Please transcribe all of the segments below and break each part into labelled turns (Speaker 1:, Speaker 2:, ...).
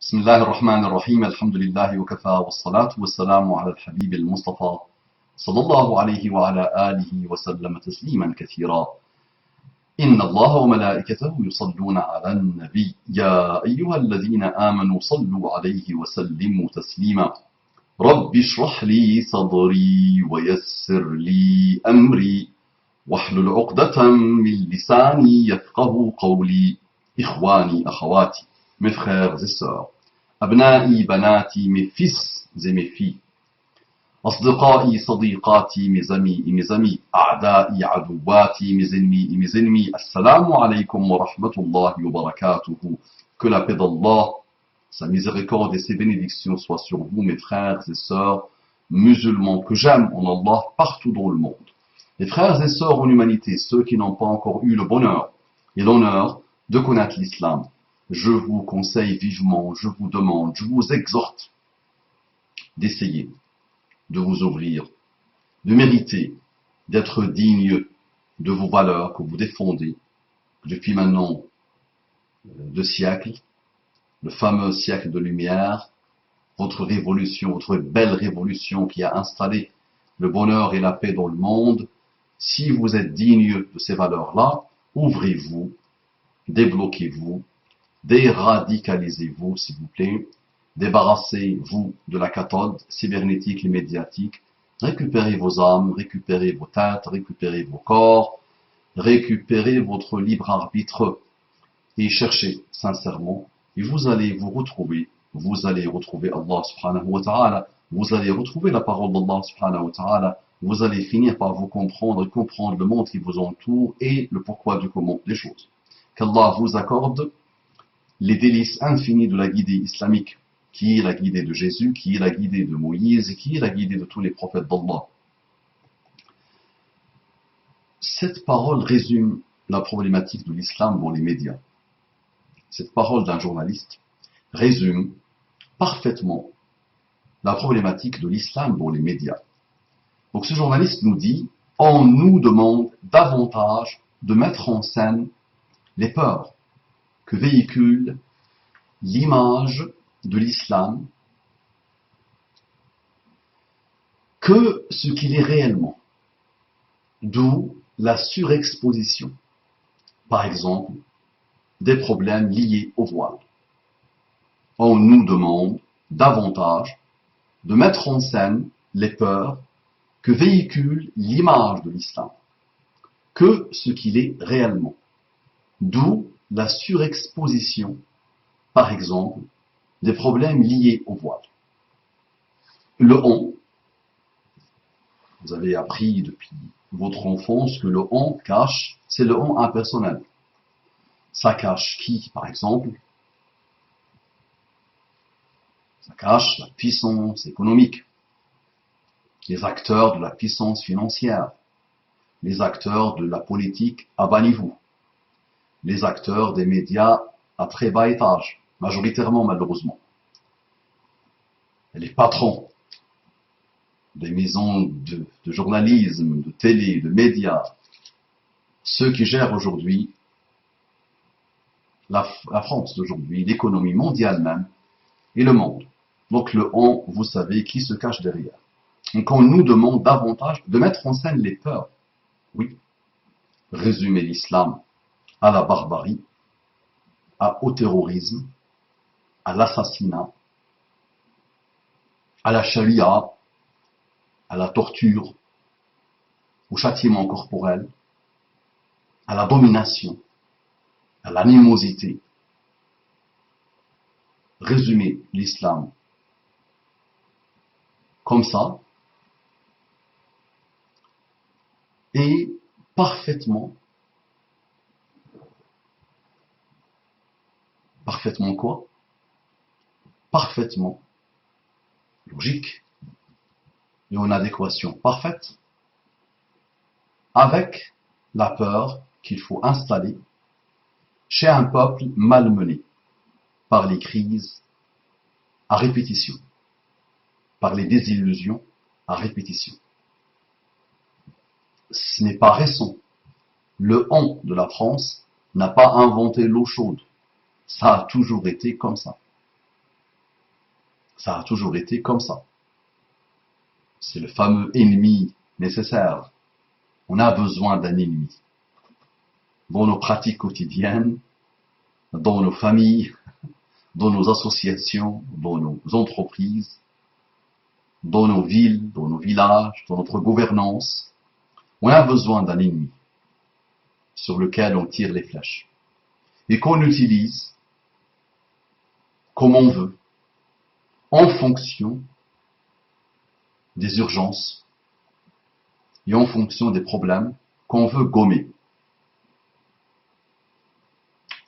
Speaker 1: بسم الله الرحمن الرحيم الحمد لله وكفى والصلاة والسلام على الحبيب المصطفى صلى الله عليه وعلى آله وسلم تسليما كثيرا. إن الله وملائكته يصلون على النبي يا أيها الذين آمنوا صلوا عليه وسلموا تسليما. رب اشرح لي صدري ويسر لي أمري واحلل عقدة من لساني يفقه قولي. إخواني أخواتي, mes frères et sœurs, أبنائي بناتي, mes fils et mes filles, أصدقائي صديقاتي, mes amis, أعدائي عدواتي, mes ennemis et mes ennemis, Assalamu alaikum wa rahmatullahi wa barakatuhu. Que la paix d'Allah, sa miséricorde et ses bénédictions soient sur vous, mes frères et sœurs musulmans que j'aime en Allah partout dans le monde. Les frères et sœurs en humanité, ceux qui n'ont pas encore eu le bonheur et l'honneur de connaître l'islam, je vous conseille vivement, je vous demande, je vous exhorte d'essayer de vous ouvrir, de mériter, d'être digne de vos valeurs que vous défendez depuis maintenant 2 siècles, le fameux siècle de lumière, votre révolution, votre belle révolution qui a installé le bonheur et la paix dans le monde. Si vous êtes digne de ces valeurs-là, ouvrez-vous, débloquez-vous, déradicalisez-vous, s'il vous plaît, débarrassez-vous de la cathode cybernétique et médiatique, récupérez vos âmes, récupérez vos têtes, récupérez vos corps, récupérez votre libre arbitre et cherchez sincèrement et vous allez retrouver Allah subhanahu wa ta'ala, vous allez retrouver la parole d'Allah subhanahu wa ta'ala, vous allez finir par vous comprendre le monde qui vous entoure et le pourquoi du comment des choses. Qu'Allah vous accorde les délices infinis de la guidée islamique, qui est la guidée de Jésus, qui est la guidée de Moïse, et qui est la guidée de tous les prophètes d'Allah. Cette parole résume la problématique de l'islam dans les médias. Cette parole d'un journaliste résume parfaitement la problématique de l'islam dans les médias. Donc ce journaliste nous dit, on nous demande davantage de mettre en scène les peurs que véhicule l'image de l'islam que ce qu'il est réellement. D'où la surexposition, par exemple, des problèmes liés au voile. On nous demande davantage de mettre en scène les peurs que véhicule l'image de l'islam que ce qu'il est réellement. D'où la surexposition, par exemple, des problèmes liés au voile. Le on, vous avez appris depuis votre enfance que le on cache, c'est le on impersonnel. Ça cache qui, par exemple? Ça cache la puissance économique, les acteurs de la puissance financière, les acteurs de la politique à bas niveau, les acteurs des médias à très bas étage, majoritairement malheureusement. Et les patrons des maisons de journalisme, de télé, de médias, ceux qui gèrent aujourd'hui la France d'aujourd'hui, l'économie mondiale même, et le monde. Donc le on, vous savez qui se cache derrière. Donc on nous demande davantage de mettre en scène les peurs. Oui, résumer l'islam à la barbarie, au terrorisme, à l'assassinat, à la charia, à la torture, au châtiment corporel, à la domination, à l'animosité. Résumer l'islam comme ça est parfaitement quoi? Parfaitement logique et en adéquation parfaite avec la peur qu'il faut installer chez un peuple malmené par les crises à répétition, par les désillusions à répétition. Ce n'est pas récent. Le on de la France n'a pas inventé l'eau chaude. Ça a toujours été comme ça. Ça a toujours été comme ça. C'est le fameux ennemi nécessaire. On a besoin d'un ennemi. Dans nos pratiques quotidiennes, dans nos familles, dans nos associations, dans nos entreprises, dans nos villes, dans nos villages, dans notre gouvernance. On a besoin d'un ennemi sur lequel on tire les flèches et qu'on utilise comme on veut, en fonction des urgences et en fonction des problèmes qu'on veut gommer.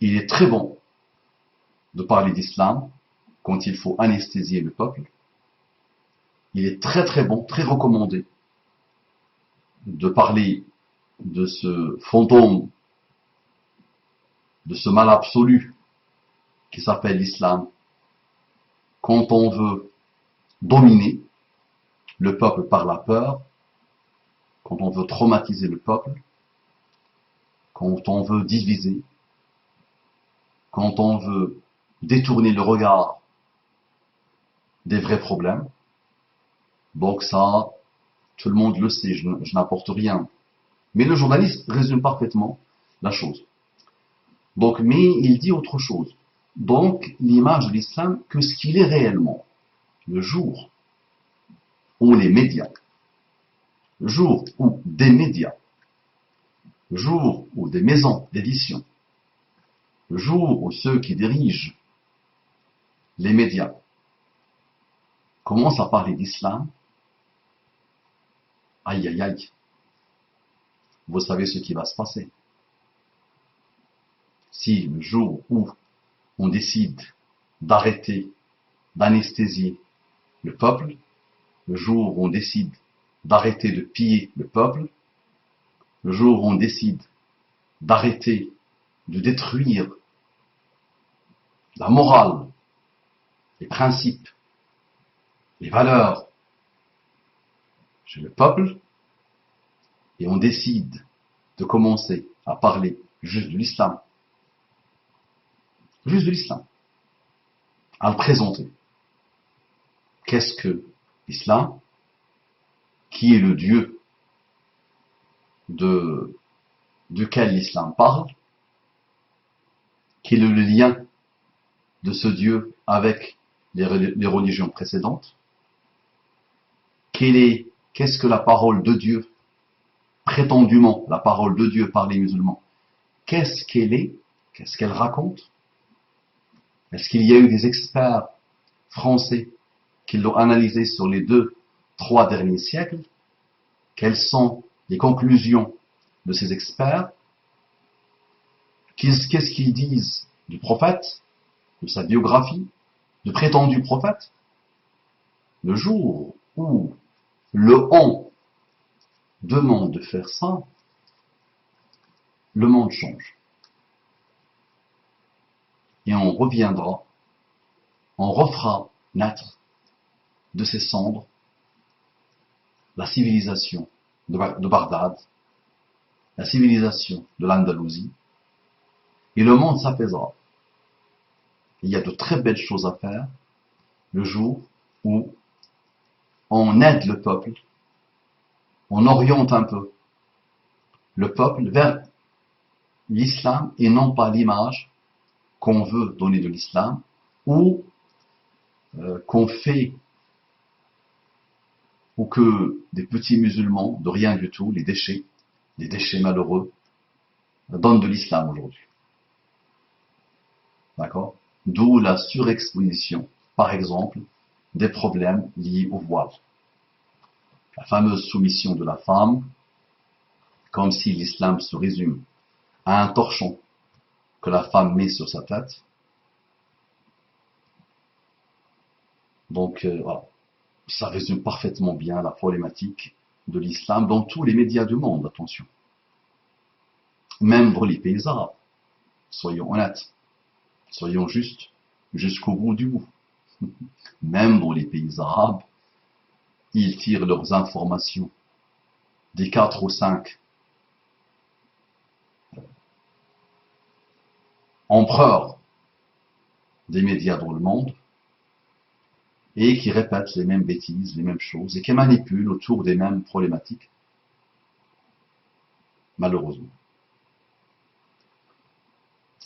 Speaker 1: Il est très bon de parler d'islam quand il faut anesthésier le peuple. Il est très très bon, très recommandé de parler de ce fantôme, de ce mal absolu qui s'appelle l'islam, quand on veut dominer le peuple par la peur, quand on veut traumatiser le peuple, quand on veut diviser, quand on veut détourner le regard des vrais problèmes. Donc ça, tout le monde le sait, je n'apporte rien. Mais le journaliste résume parfaitement la chose. Donc, mais il dit autre chose. Donc, l'image de l'islam, que ce qu'il est réellement, le jour où les médias, le jour où des médias, le jour où des maisons d'édition, le jour où ceux qui dirigent les médias commencent à parler d'islam, aïe aïe aïe, vous savez ce qui va se passer. Si le jour où on décide d'arrêter, d'anesthésier le peuple, le jour où on décide d'arrêter de piller le peuple, le jour où on décide d'arrêter de détruire la morale, les principes, les valeurs chez le peuple, et on décide de commencer à parler juste de l'islam, juste de l'islam, à le présenter. Qu'est-ce que l'islam? Qui est le Dieu duquel l'islam parle? Quel est le lien de ce Dieu avec les religions précédentes? Qu'est-ce que la parole de Dieu, prétendument la parole de Dieu par les musulmans, qu'est-ce qu'elle est? Qu'est-ce qu'elle raconte? Est-ce qu'il y a eu des experts français qui l'ont analysé sur les 2-3 derniers siècles? Quelles sont les conclusions de ces experts? Qu'est-ce qu'ils disent du prophète, de sa biographie, du prétendu prophète? Le jour où le on demande de faire ça, le monde change. Et on reviendra, on refera naître de ses cendres la civilisation de Bagdad, la civilisation de l'Andalousie, et le monde s'apaisera. Il y a de très belles choses à faire le jour où on aide le peuple, on oriente un peu le peuple vers l'islam et non pas l'image qu'on veut donner de l'islam ou qu'on fait ou que des petits musulmans de rien du tout, les déchets malheureux, donnent de l'islam aujourd'hui. D'accord? D'où la surexposition, par exemple, des problèmes liés au voile. La fameuse soumission de la femme, comme si l'islam se résume à un torchon que la femme met sur sa tête. Donc voilà, ça résume parfaitement bien la problématique de l'islam dans tous les médias du monde, attention. Même dans les pays arabes, soyons honnêtes, soyons justes jusqu'au bout du bout. Même dans les pays arabes, ils tirent leurs informations des 4 ou 5 empereurs des médias dans le monde, et qui répètent les mêmes bêtises, les mêmes choses, et qui manipulent autour des mêmes problématiques, malheureusement.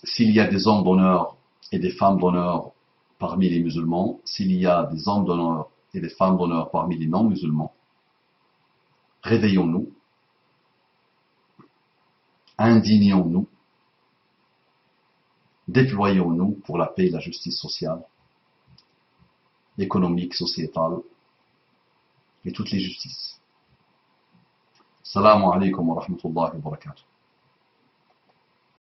Speaker 1: S'il y a des hommes d'honneur et des femmes d'honneur parmi les musulmans, s'il y a des hommes d'honneur et des femmes d'honneur parmi les non-musulmans, réveillons-nous, indignons-nous, déployons-nous pour la paix et la justice sociale, économique, sociétale et toutes les justices. Assalamu alaikum wa rahmatullahi wa barakatuh.